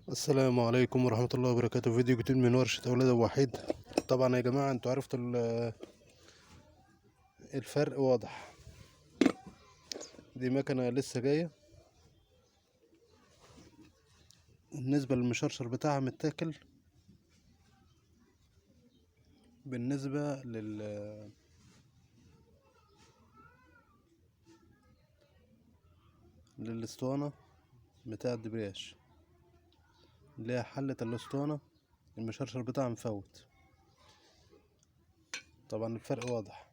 السلام عليكم ورحمة الله وبركاته. فيديو جديد من ورشة أولاد أبو وحيد. طبعا يا جماعة انتوا عرفتوا الفرق واضح. دي مكنة لسه جاية، بالنسبة للمشرشر بتاعها متاكل. بالنسبة للاسطوانة بتاع الدبرياج اللي هي حلة الاسطوانة، المشرشر بتاعها مفوت. طبعا الفرق واضح.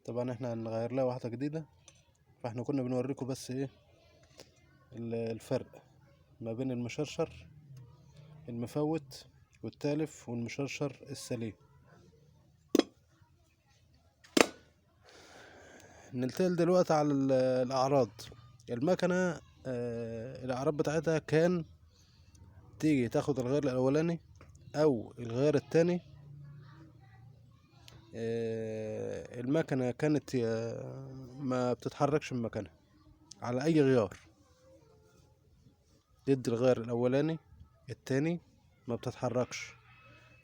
طبعا احنا هنغير لها واحدة جديدة، فاحنا كنا بنوريكم بس ايه الفرق ما بين المشرشر المفوت والتالف والمشرشر السليم. ننتقل دلوقتي على الأعراض. المكنة الأعراض بتاعتها كان تيجي تاخد الغير الأولاني أو الغير التاني. المكنة كانت ما بتتحركش من مكانها على أي غيار. ضد الغير الأولاني التاني ما بتتحركش.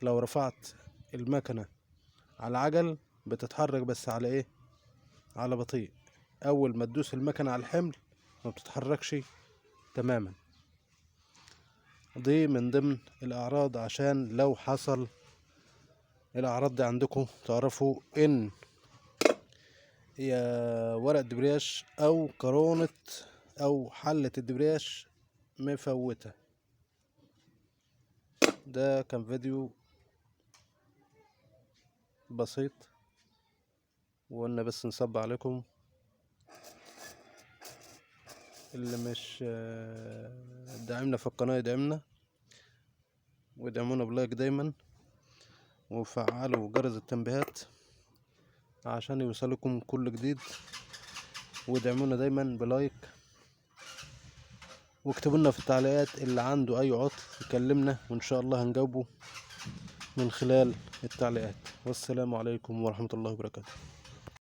لو رفعت المكنة على عجل بتتحرك، بس على ايه؟ على بطيء. أول ما تدوس المكنة على الحمل ما بتتحركش تماما. دي من ضمن الأعراض، عشان لو حصل الأعراض دي عندكم تعرفوا إن هي ورق دبرياج أو كرونة أو حلة الدبرياج مفوتة. ده كان فيديو بسيط، وقلنا بس نصب عليكم. اللي مش داعمنا في القناة يدعمنا، ويدعمونا بلايك دايما، وفعلوا جرس التنبيهات عشان يوصلكم كل جديد. وادعمونا دايما بلايك، واكتبوا لنا في التعليقات اللي عنده اي عطل يكلمنا، وان شاء الله هنجاوبه من خلال التعليقات. والسلام عليكم ورحمة الله وبركاته.